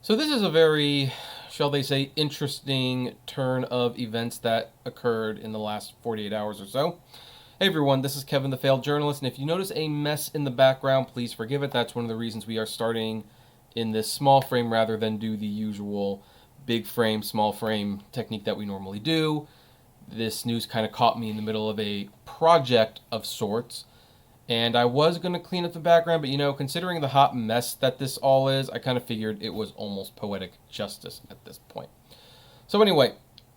So this is a very, shall they say, interesting turn of events that occurred in the last 48 hours or so. Hey everyone, this is Kevin the Failed Journalist, and if you notice a mess in the background, please forgive it. That's one of the reasons we are starting in this small frame rather than do the usual big frame, small frame technique that we normally do. This news kind of caught me in the middle of a project of sorts, and I was going to clean up the background, but considering the hot mess that this all is, I kind of figured it was almost poetic justice at this point. So anyway,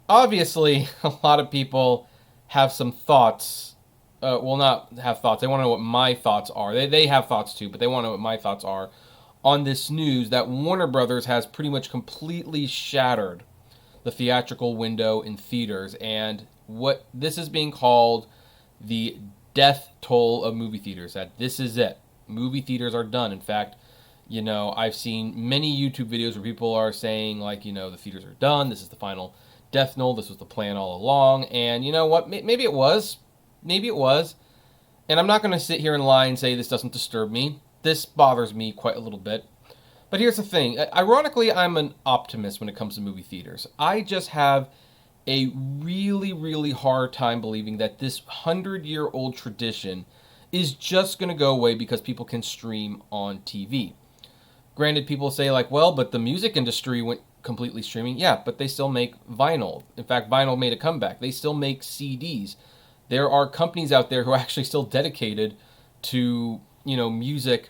obviously, a lot of people have some thoughts. Well, not have thoughts. They want to know what my thoughts are. They have thoughts too, but they want to know what my thoughts are on this news that Warner Brothers has pretty much completely shattered the theatrical window in theaters, and what this is being called the death toll of movie theaters. That this is it. Movie theaters are done. In fact, I've seen many YouTube videos where people are saying the theaters are done. This is the final death knell. This was the plan all along. And you know what? Maybe it was. Maybe it was. And I'm not going to sit here and lie and say this doesn't disturb me. This bothers me quite a little bit. But here's the thing. Ironically, I'm an optimist when it comes to movie theaters. I just have a really, really hard time believing that this 100-year-old tradition is just going to go away because people can stream on TV. Granted, people say but the music industry went completely streaming. Yeah, but they still make vinyl. In fact, vinyl made a comeback. They still make CDs. There are companies out there who are actually still dedicated to, music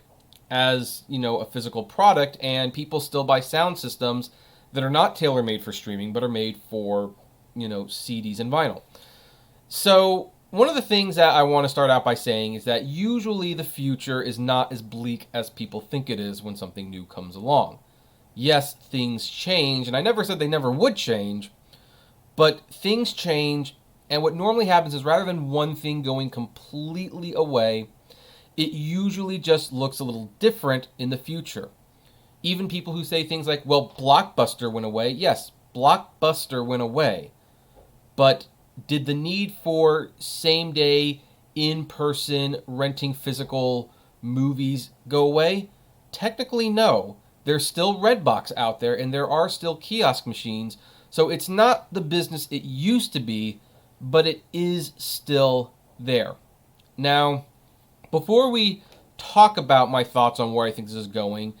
as, a physical product, and people still buy sound systems that are not tailor-made for streaming, but are made for, CDs and vinyl. So one of the things that I want to start out by saying is that usually the future is not as bleak as people think it is when something new comes along. Yes, things change, and I never said they never would change, but things change, and what normally happens is rather than one thing going completely away, it usually just looks a little different in the future. Even people who say things like, well, Blockbuster went away. Yes, Blockbuster went away. But did the need for same-day, in-person, renting physical movies go away? Technically, no. There's still Redbox out there, and there are still kiosk machines. So it's not the business it used to be, but it is still there. Now, before we talk about my thoughts on where I think this is going,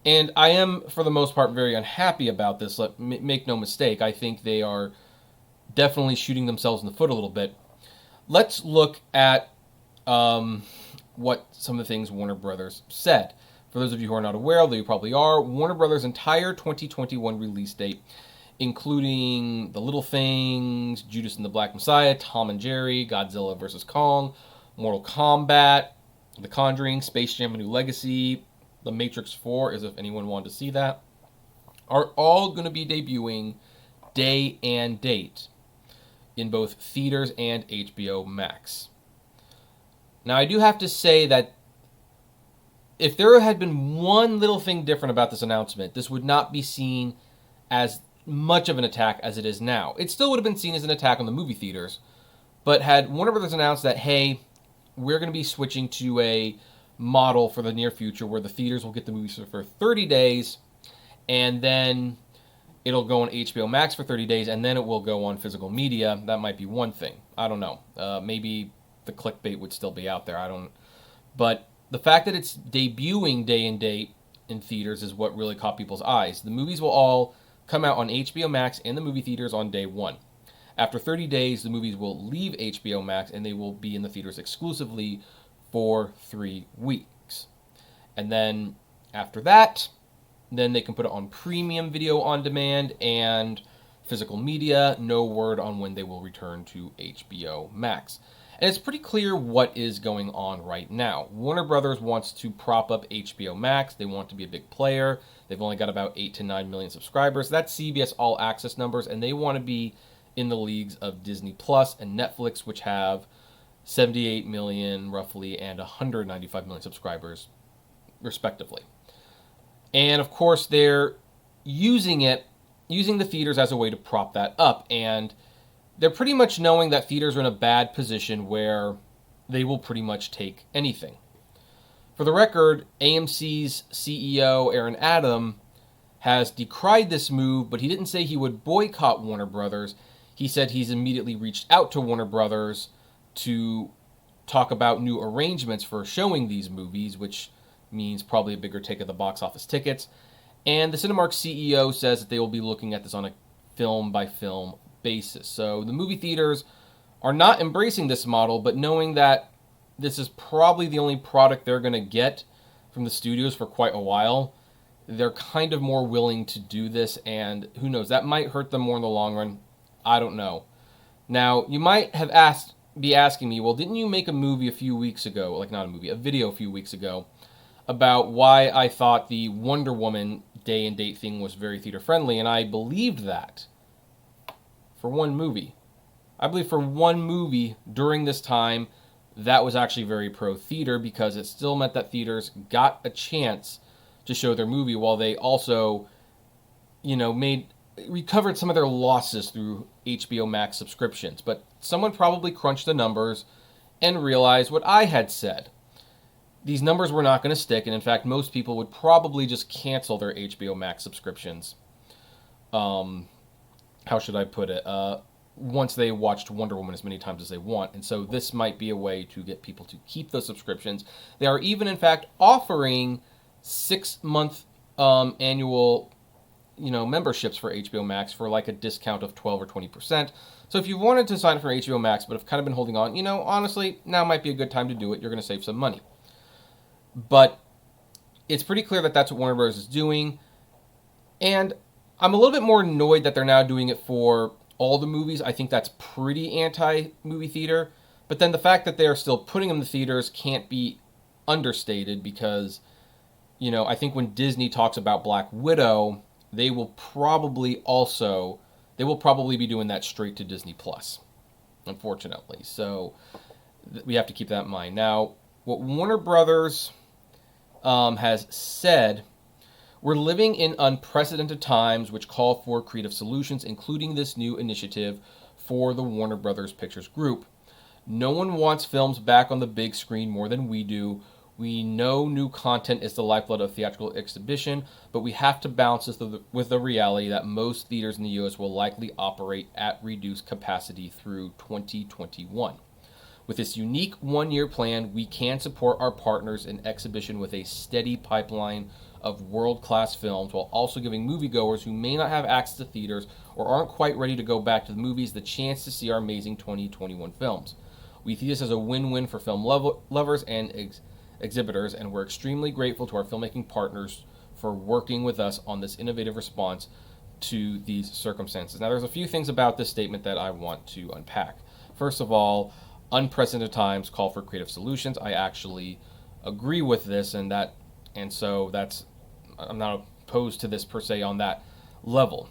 and I am, for the most part, very unhappy about this, make no mistake, I think they are definitely shooting themselves in the foot a little bit. Let's look at what some of the things Warner Brothers said. For those of you who are not aware, although you probably are, Warner Brothers' entire 2021 release date, including The Little Things, Judas and the Black Messiah, Tom and Jerry, Godzilla vs. Kong, Mortal Kombat, The Conjuring, Space Jam: A New Legacy, The Matrix 4, as if anyone wanted to see that, are all going to be debuting day and date in both theaters and HBO Max. Now, I do have to say that if there had been one little thing different about this announcement, this would not be seen as much of an attack as it is now. It still would have been seen as an attack on the movie theaters, but had Warner Brothers announced that, hey, we're going to be switching to a model for the near future where the theaters will get the movies for 30 days, and then it'll go on HBO Max for 30 days, and then it will go on physical media. That might be one thing. I don't know. Maybe the clickbait would still be out there. But the fact that it's debuting day and date in theaters is what really caught people's eyes. The movies will all come out on HBO Max and the movie theaters on day one. After 30 days, the movies will leave HBO Max and they will be in the theaters exclusively for 3 weeks. And then after that, then they can put it on premium video on demand and physical media. No word on when they will return to HBO Max. And it's pretty clear what is going on right now. Warner Brothers wants to prop up HBO Max. They want to be a big player. They've only got about 8 to 9 million subscribers. That's CBS All Access numbers, and they want to be in the leagues of Disney Plus and Netflix, which have 78 million roughly and 195 million subscribers, respectively. And of course, they're using the theaters as a way to prop that up. And they're pretty much knowing that theaters are in a bad position where they will pretty much take anything. For the record, AMC's CEO, Aaron Adam, has decried this move, but he didn't say he would boycott Warner Brothers. He said he's immediately reached out to Warner Brothers to talk about new arrangements for showing these movies, which means probably a bigger take of the box office tickets. And the Cinemark CEO says that they will be looking at this on a film-by-film basis. So the movie theaters are not embracing this model, but knowing that this is probably the only product they're going to get from the studios for quite a while, they're kind of more willing to do this, and who knows, that might hurt them more in the long run. I don't know. Now, you might have be asking me, well, didn't you make a movie a few weeks ago, like not a movie, a video a few weeks ago, about why I thought the Wonder Woman day and date thing was very theater friendly, and I believed that for one movie. I believe for one movie during this time, that was actually very pro-theater, because it still meant that theaters got a chance to show their movie while they also, recovered some of their losses through HBO Max subscriptions. But someone probably crunched the numbers and realized what I had said. These numbers were not going to stick, and in fact, most people would probably just cancel their HBO Max subscriptions. How should I put it? Once they watched Wonder Woman as many times as they want. And so this might be a way to get people to keep those subscriptions. They are even, in fact, offering 6-month annual memberships for HBO Max for like a discount of 12 or 20%. So if you wanted to sign up for HBO Max but have kind of been holding on, honestly, now might be a good time to do it. You're going to save some money. But it's pretty clear that that's what Warner Bros. Is doing. And I'm a little bit more annoyed that they're now doing it for all the movies. I think that's pretty anti-movie theater. But then the fact that they are still putting them in the theaters can't be understated, because, I think when Disney talks about Black Widow, they will probably be doing that straight to Disney Plus, unfortunately. So we have to keep that in mind. Now, what Warner Brothers has said, we're living in unprecedented times which call for creative solutions, including this new initiative for the Warner Brothers Pictures Group. No one wants films back on the big screen more than we do. We know new content is the lifeblood of theatrical exhibition, but we have to balance this with the reality that most theaters in the U.S. will likely operate at reduced capacity through 2021. With this unique one-year plan, we can support our partners in exhibition with a steady pipeline of world-class films, while also giving moviegoers who may not have access to theaters or aren't quite ready to go back to the movies the chance to see our amazing 2021 films. We see this as a win-win for film lovers and exhibitors, and we're extremely grateful to our filmmaking partners for working with us on this innovative response to these circumstances. Now, there's a few things about this statement that I want to unpack. First of all, unprecedented times call for creative solutions. I actually agree with this, and so I'm not opposed to this per se on that level.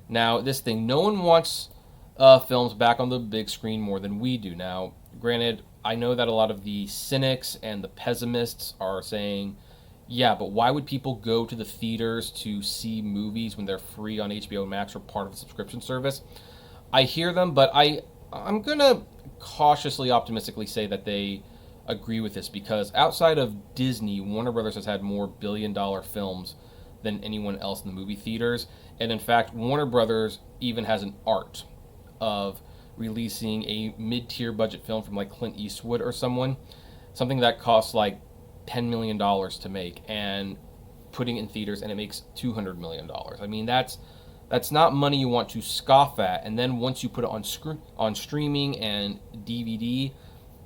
Now, this thing, no one wants films back on the big screen more than we do. Now, granted, I know that a lot of the cynics and the pessimists are saying, yeah, but why would people go to the theaters to see movies when they're free on HBO Max or part of a subscription service? I hear them, but I'm going to cautiously optimistically say that they agree with this, because outside of Disney, Warner Brothers has had more billion-dollar films than anyone else in the movie theaters. And in fact, Warner Brothers even has an art of releasing a mid-tier budget film from like Clint Eastwood or something that costs like $10 million to make, and putting it in theaters, and it makes $200 million. I mean, that's not money you want to scoff at. And then once you put it on streaming and DVD,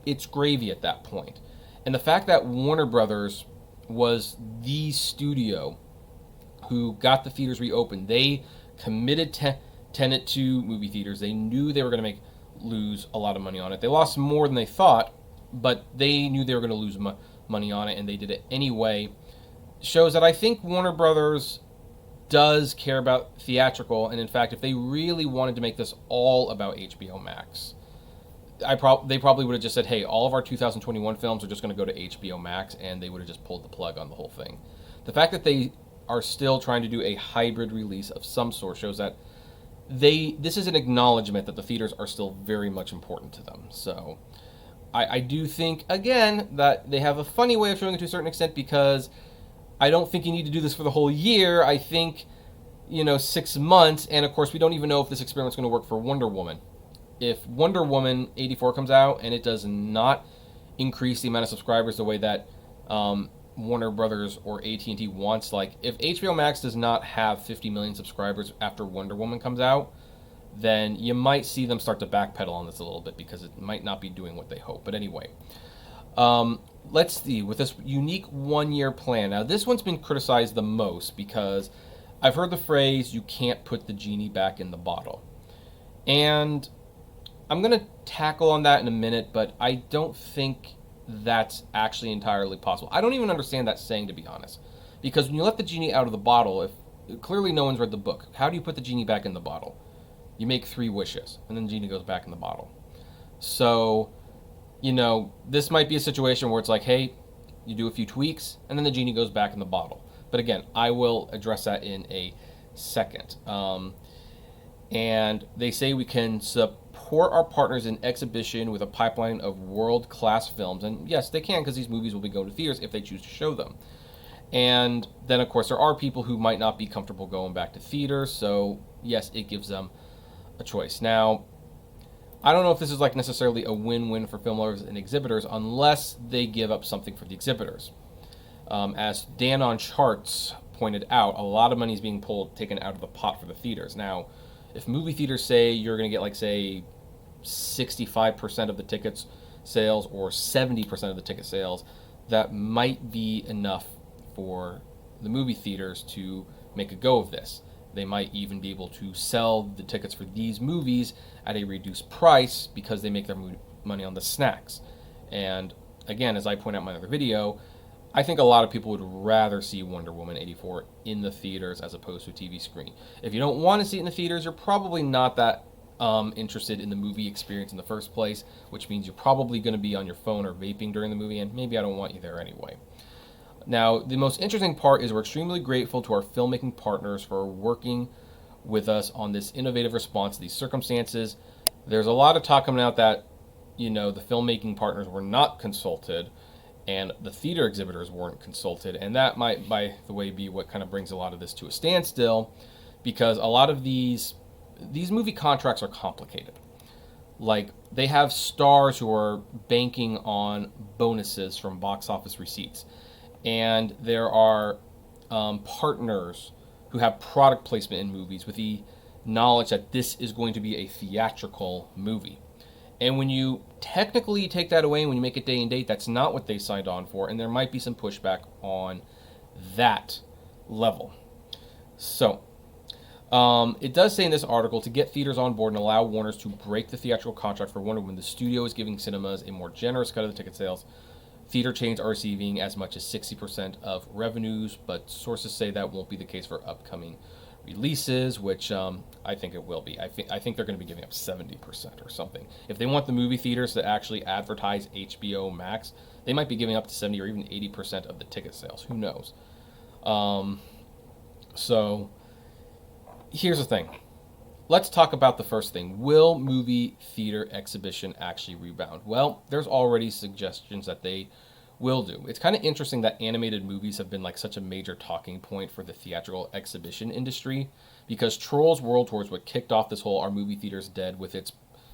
it's gravy at that point. And the fact that Warner Brothers was the studio who got the theaters reopened, they committed Tenet to movie theaters. They knew they were going to lose a lot of money on it. They lost more than they thought, but they knew they were going to lose money on it, and they did it anyway. Shows that I think Warner Brothers does care about theatrical, and in fact, if they really wanted to make this all about HBO Max, they probably would have just said, hey, all of our 2021 films are just going to go to HBO Max, and they would have just pulled the plug on the whole thing. The fact that they are still trying to do a hybrid release of some sort shows that this is an acknowledgement that the theaters are still very much important to them. So I do think, again, that they have a funny way of showing it to a certain extent, because I don't think you need to do this for the whole year. I think 6 months, and of course we don't even know if this experiment's going to work for Wonder Woman. If Wonder Woman 84 comes out and it does not increase the amount of subscribers the way that Warner Brothers or AT&T wants, like if HBO Max does not have 50 million subscribers after Wonder Woman comes out, then you might see them start to backpedal on this a little bit because it might not be doing what they hope. But anyway, let's see, with this unique 1-year plan. Now, this one's been criticized the most because I've heard the phrase, you can't put the genie back in the bottle. And I'm going to tackle on that in a minute, but I don't think that's actually entirely possible. I don't even understand that saying, to be honest. Because when you let the genie out of the bottle, if clearly no one's read the book, how do you put the genie back in the bottle? You make 3 wishes, and then the genie goes back in the bottle. So, this might be a situation where it's like, hey, you do a few tweaks, and then the genie goes back in the bottle. But again, I will address that in a second. And they say we can support our partners in exhibition with a pipeline of world-class films. And yes, they can, because these movies will be going to theaters if they choose to show them. And then, of course, there are people who might not be comfortable going back to theaters. So, yes, it gives them a choice. Now, I don't know if this is like necessarily a win-win for film lovers and exhibitors unless they give up something for the exhibitors. As Dan on Charts pointed out, a lot of money is being taken out of the pot for the theaters. Now, if movie theaters say you're going to get, like, say, 65% of the tickets sales or 70% of the ticket sales, that might be enough for the movie theaters to make a go of this. They might even be able to sell the tickets for these movies at a reduced price because they make their money on the snacks. And again, as I point out in my other video, I think a lot of people would rather see Wonder Woman 84 in the theaters as opposed to a TV screen. If you don't want to see it in the theaters, you're probably not that interested in the movie experience in the first place, which means you're probably going to be on your phone or vaping during the movie, and maybe I don't want you there anyway. Now, the most interesting part is we're extremely grateful to our filmmaking partners for working with us on this innovative response to these circumstances. There's a lot of talk coming out that, the filmmaking partners were not consulted and the theater exhibitors weren't consulted, and that might, by the way, be what kind of brings a lot of this to a standstill, because a lot of these movie contracts are complicated. Like, they have stars who are banking on bonuses from box office receipts. And there are partners who have product placement in movies with the knowledge that this is going to be a theatrical movie. And when you technically take that away, when you make it day and date, that's not what they signed on for, and there might be some pushback on that level. So, it does say in this article, to get theaters on board and allow Warners to break the theatrical contract for Wonder Woman, the studio is giving cinemas a more generous cut of the ticket sales. Theater chains are receiving as much as 60% of revenues, but sources say that won't be the case for upcoming releases, which I think it will be. I think they're going to be giving up 70% or something. If they want the movie theaters to actually advertise HBO Max, they might be giving up to 70 or even 80% of the ticket sales. Who knows? So here's the thing. Let's talk about the first thing. Will movie theater exhibition actually rebound? Well, there's already suggestions that they will do. It's kind of interesting that animated movies have been like such a major talking point for the theatrical exhibition industry, because Trolls World Tour is what kicked off this whole "Are movie theaters dead?" with its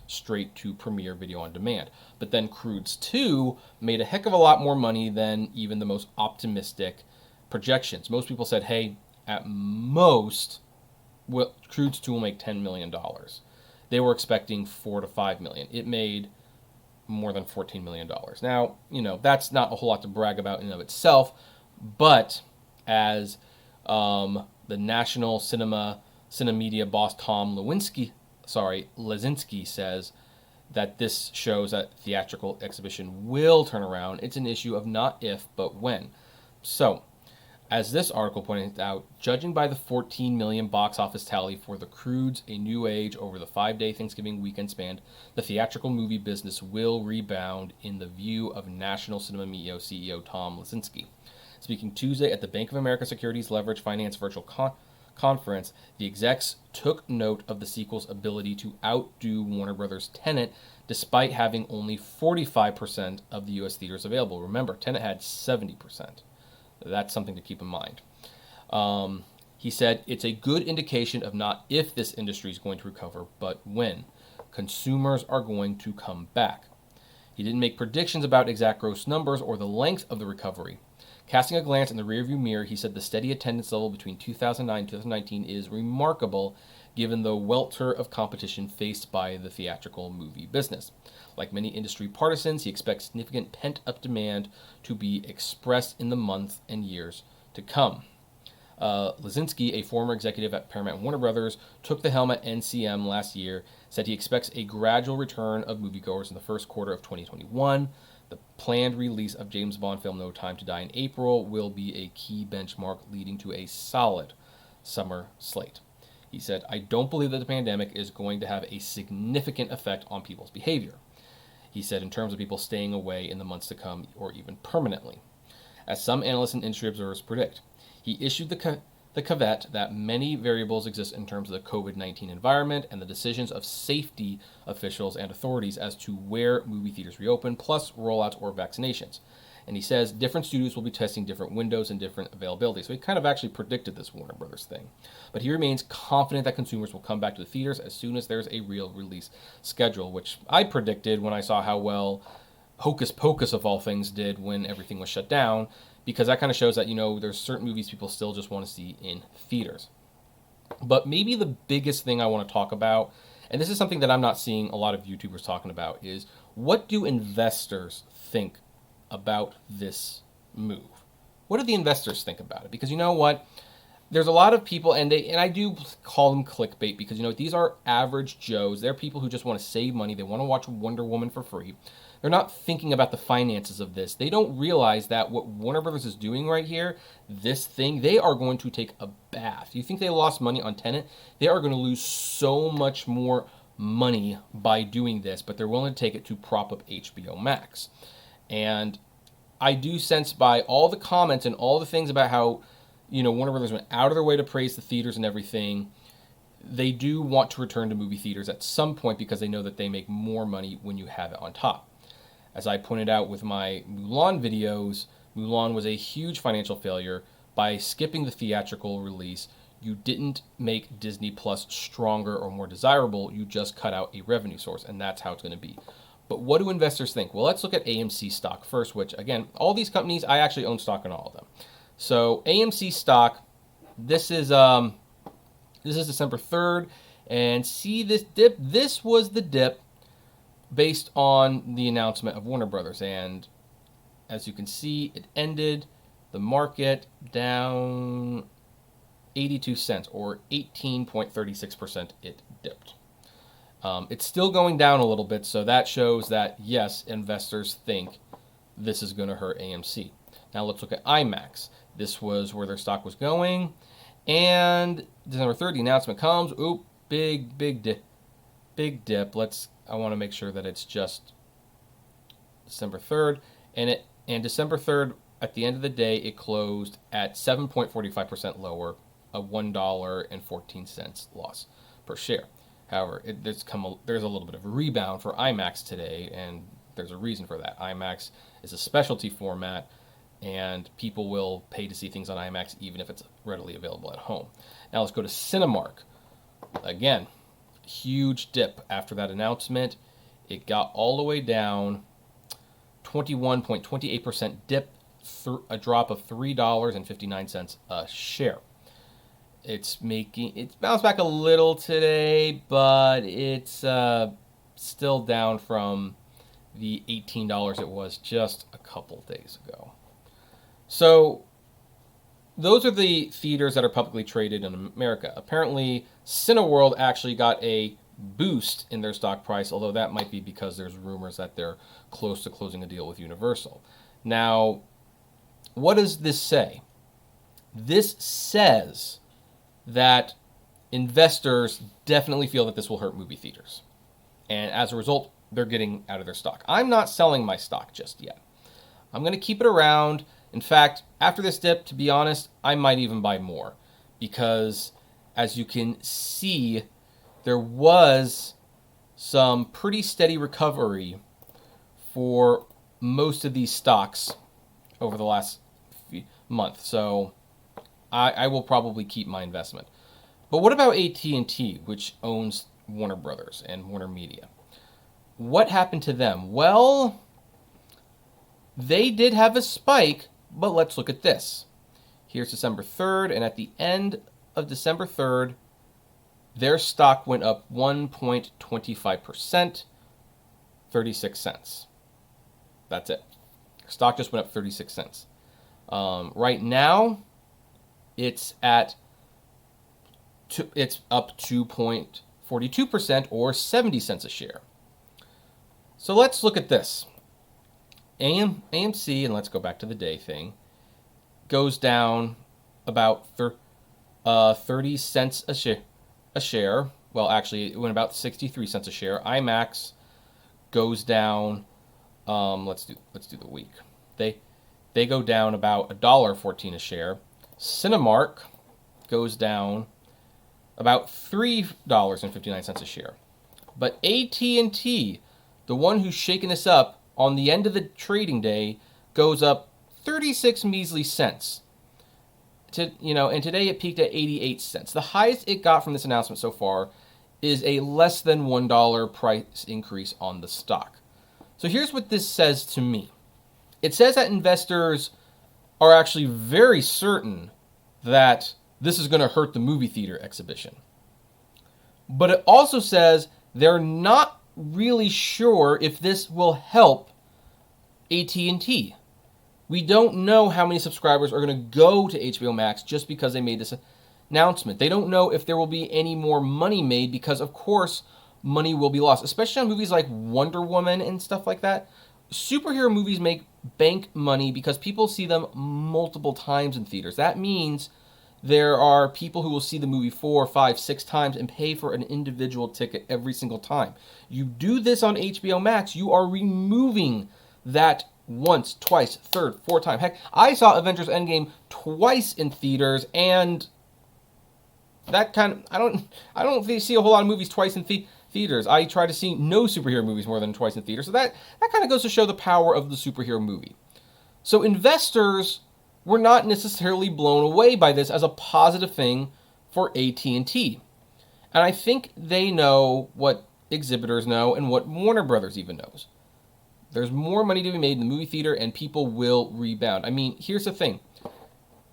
straight to premiere video on demand. But then Croods 2 made a heck of a lot more money than even the most optimistic projections. Most people said, hey, at most, Croods 2 will make $10 million. They were expecting $4 to $5 million. It made more than $14 million. Now, that's not a whole lot to brag about in and of itself, but as the national cinemedia boss Tom Lesinski says, that this shows that theatrical exhibition will turn around. It's an issue of not if, but when. So, as this article pointed out, judging by the 14 million box office tally for The Croods: A New Age over the 5-day Thanksgiving weekend span, the theatrical movie business will rebound in the view of National Cinema Media CEO Tom Lesinski. Speaking Tuesday at the Bank of America Securities Leverage Finance Virtual Conference, the execs took note of the sequel's ability to outdo Warner Brothers' Tenet despite having only 45% of the U.S. theaters available. Remember, Tenet had 70%. That's something to keep in mind. He said, it's a good indication of not if this industry is going to recover, but when. Consumers are going to come back. He didn't make predictions about exact gross numbers or the length of the recovery. Casting a glance in the rearview mirror, he said the steady attendance level between 2009 and 2019 is remarkable given the welter of competition faced by the theatrical movie business. Like many industry partisans, he expects significant pent-up demand to be expressed in the months and years to come. Lazinski, a former executive at Paramount and Warner Brothers, took the helm at NCM last year, said he expects a gradual return of moviegoers in the first quarter of 2021. The planned release of James Bond film No Time to Die in April will be a key benchmark leading to a solid summer slate. He said, I don't believe that the pandemic is going to have a significant effect on people's behavior. He said in terms of people staying away in the months to come or even permanently, as some analysts and industry observers predict. He issued the caveat that many variables exist in terms of the COVID-19 environment and the decisions of safety officials and authorities as to where movie theaters reopen, plus rollouts or vaccinations. And he says different studios will be testing different windows and different availability. So he kind of actually predicted this Warner Brothers thing. But he remains confident that consumers will come back to the theaters as soon as there's a real release schedule, which I predicted when I saw how well Hocus Pocus of all things did when everything was shut down, because that kind of shows that, there's certain movies people still just want to see in theaters. But maybe the biggest thing I want to talk about, and this is something that I'm not seeing a lot of YouTubers talking about, is what do investors think about this move? What do the investors think about it? Because you know what? There's a lot of people, and I do call them clickbait because, these are average Joes. They're people who just want to save money. They want to watch Wonder Woman for free. They're not thinking about the finances of this. They don't realize that what Warner Brothers is doing right here, this thing, they are going to take a bath. You think they lost money on Tenet? They are going to lose so much more money by doing this, but they're willing to take it to prop up HBO Max. And I do sense by all the comments and all the things about how, Warner Brothers went out of their way to praise the theaters and everything, they do want to return to movie theaters at some point because they know that they make more money when you have it on top. As I pointed out with my Mulan videos, Mulan was a huge financial failure. By skipping the theatrical release, you didn't make Disney Plus stronger or more desirable, you just cut out a revenue source, and that's how it's going to be. But what do investors think? Well, let's look at AMC stock first, which, again, all these companies, I actually own stock in all of them. So AMC stock, this is December 3rd, and see this dip? This was the dip based on the announcement of Warner Brothers. And as you can see, it ended the market down 82 cents, or 18.36% it dipped. It's still going down a little bit, so that shows that, yes, investors think this is going to hurt AMC. Now let's look at IMAX. This was where their stock was going. And December 3rd, the announcement comes. Oop, big dip. I want to make sure that it's just December 3rd. And December 3rd, at the end of the day, it closed at 7.45% lower, a $1.14 loss per share. However, there's a little bit of a rebound for IMAX today, and there's a reason for that. IMAX is a specialty format, and people will pay to see things on IMAX even if it's readily available at home. Now let's go to Cinemark. Again, huge dip after that announcement. It got all the way down, 21.28% dip, a drop of $3.59 a share. It's bounced back a little today, but it's still down from the $18 it was just a couple days ago. So those are the theaters that are publicly traded in America. Apparently, Cineworld actually got a boost in their stock price, although that might be because there's rumors that they're close to closing a deal with Universal. Now, what does this say? This says that investors definitely feel that this will hurt movie theaters. And as a result, they're getting out of their stock. I'm not selling my stock just yet. I'm going to keep it around. In fact, after this dip, to be honest, I might even buy more. Because as you can see, there was some pretty steady recovery for most of these stocks over the last month. So I will probably keep my investment. But what about AT&T, which owns Warner Brothers and Warner Media? What happened to them? Well, they did have a spike, but let's look at this. Here's December 3rd, and at the end of December 3rd, their stock went up 1.25%, 36 cents. That's it. Stock just went up 36 cents. Right now, it's up 2.42% or 70 cents a share. So let's look at this. AMC, and let's go back to the day thing, goes down about 30 cents a share. Well, actually, it went about 63 cents a share. IMAX goes down. Let's do the week. They go down about $1.14 a share. Cinemark goes down about $3.59 a share. But AT&T, the one who's shaking this up on the end of the trading day, goes up 36 measly cents. And today it peaked at 88 cents. The highest it got from this announcement so far is a less than $1 price increase on the stock. So here's what this says to me. It says that investors are actually very certain that this is going to hurt the movie theater exhibition. But it also says they're not really sure if this will help AT&T. We don't know how many subscribers are going to go to HBO Max just because they made this announcement. They don't know if there will be any more money made because, of course, money will be lost, especially on movies like Wonder Woman and stuff like that. Superhero movies make bank money because people see them multiple times in theaters. That means there are people who will see the movie 4, 5, 6 times and pay for an individual ticket every single time. You do this on HBO Max, you are removing that once, twice, third, fourth time. Heck, I saw Avengers Endgame twice in theaters, and that I don't see a whole lot of movies twice in theaters. I try to see no superhero movies more than twice in theaters. So that kind of goes to show the power of the superhero movie. So investors were not necessarily blown away by this as a positive thing for AT&T. And I think they know what exhibitors know and what Warner Brothers even knows. There's more money to be made in the movie theater, and people will rebound. I mean, here's the thing.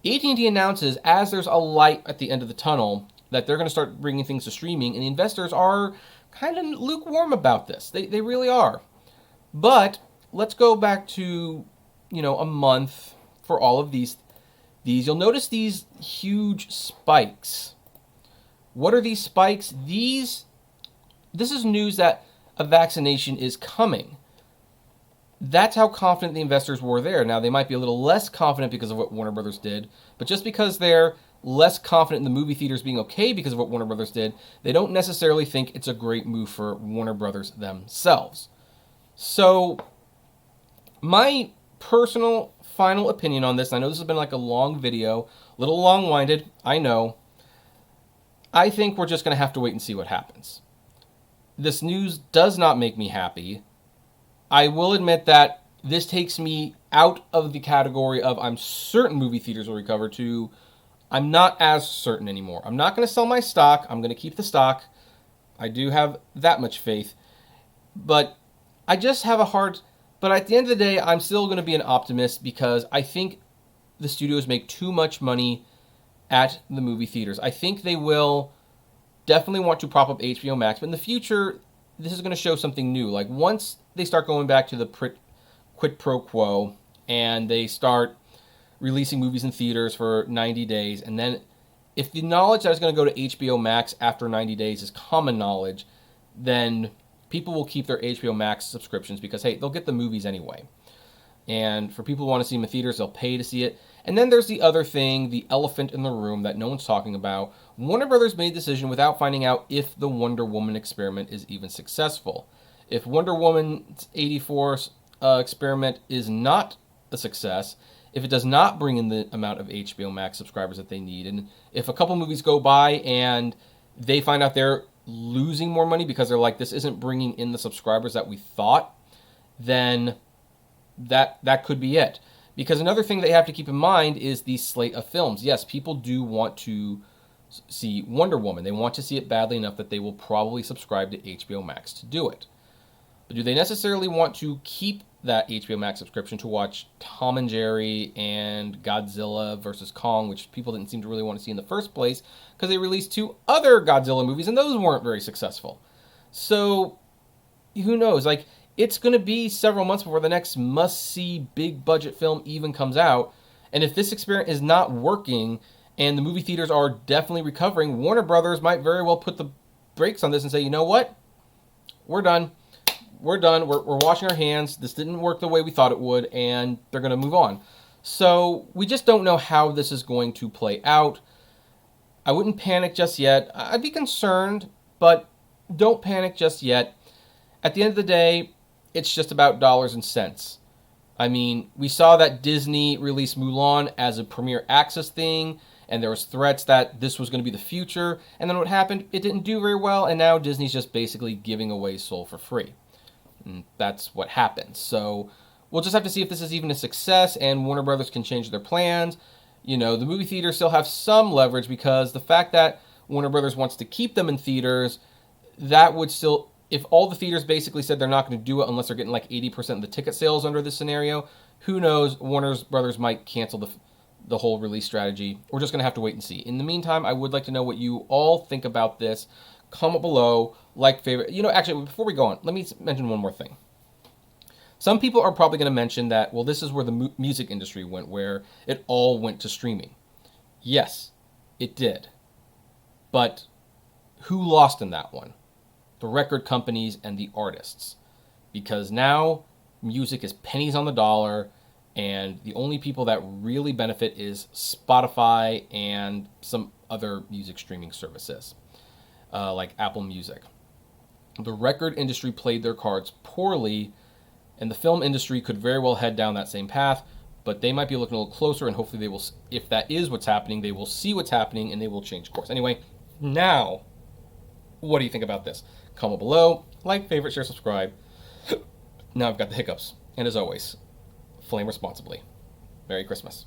AT&T announces as there's a light at the end of the tunnel that they're going to start bringing things to streaming, and the investors are kind of lukewarm about this. They really are. But let's go back to, a month for all of these. You'll notice these huge spikes. What are these spikes? This is news that a vaccination is coming. That's how confident the investors were there. Now, they might be a little less confident because of what Warner Brothers did, but just because they're less confident in the movie theaters being okay because of what Warner Brothers did, they don't necessarily think it's a great move for Warner Brothers themselves. So, my personal final opinion on this, I know this has been like a long video, a little long-winded, I know. I think we're just going to have to wait and see what happens. This news does not make me happy. I will admit that this takes me out of the category of I'm certain movie theaters will recover to I'm not as certain anymore. I'm not going to sell my stock. I'm going to keep the stock. I do have that much faith. But I just have but at the end of the day, I'm still going to be an optimist because I think the studios make too much money at the movie theaters. I think they will definitely want to prop up HBO Max, but in the future, this is going to show something new. Like once they start going back to the quid pro quo and they start releasing movies in theaters for 90 days, and then if the knowledge that is going to go to HBO Max after 90 days is common knowledge, then people will keep their HBO Max subscriptions because, hey, they'll get the movies anyway. And for people who want to see them in theaters, they'll pay to see it. And then there's the other thing, the elephant in the room that no one's talking about. Warner Brothers made a decision without finding out if the Wonder Woman experiment is even successful. If Wonder Woman's 84 experiment is not a success, if it does not bring in the amount of HBO Max subscribers that they need, and if a couple movies go by and they find out they're losing more money because they're like, this isn't bringing in the subscribers that we thought, then that could be it. Because another thing they have to keep in mind is the slate of films. Yes, people do want to see Wonder Woman. They want to see it badly enough that they will probably subscribe to HBO Max to do it. But do they necessarily want to keep that HBO Max subscription to watch Tom and Jerry and Godzilla versus Kong, which people didn't seem to really want to see in the first place because they released 2 other Godzilla movies and those weren't very successful. So who knows? Like, it's going to be several months before the next must-see big-budget film even comes out. And if this experiment is not working and the movie theaters are definitely recovering, Warner Brothers might very well put the brakes on this and say, you know what? We're done. We're done. We're washing our hands. This didn't work the way we thought it would, and they're going to move on. So we just don't know how this is going to play out. I wouldn't panic just yet. I'd be concerned, but don't panic just yet. At the end of the day, it's just about dollars and cents. I mean, we saw that Disney released Mulan as a premiere access thing, and there was threats that this was going to be the future. And then what happened? It didn't do very well, and now Disney's just basically giving away Soul for free. And that's what happened. So we'll just have to see if this is even a success, and Warner Brothers can change their plans. You know, the movie theaters still have some leverage because the fact that Warner Brothers wants to keep them in theaters, that would still... If all the theaters basically said they're not going to do it unless they're getting like 80% of the ticket sales under this scenario, who knows? Warner Brothers might cancel the whole release strategy. We're just going to have to wait and see. In the meantime, I would like to know what you all think about this. Comment below, like, favorite. You know, actually, before we go on, let me mention one more thing. Some people are probably going to mention that, well, this is where the music industry went, where it all went to streaming. Yes, it did. But who lost in that one? The record companies and the artists, because now music is pennies on the dollar, and the only people that really benefit is Spotify and some other music streaming services, like Apple Music. The record industry played their cards poorly, and the film industry could very well head down that same path, but they might be looking a little closer, and hopefully they will, if that is what's happening, they will see what's happening and they will change course. Anyway, now, what do you think about this? Comment below, like, favorite, share, subscribe. Now I've got the hiccups. And as always, flame responsibly. Merry Christmas.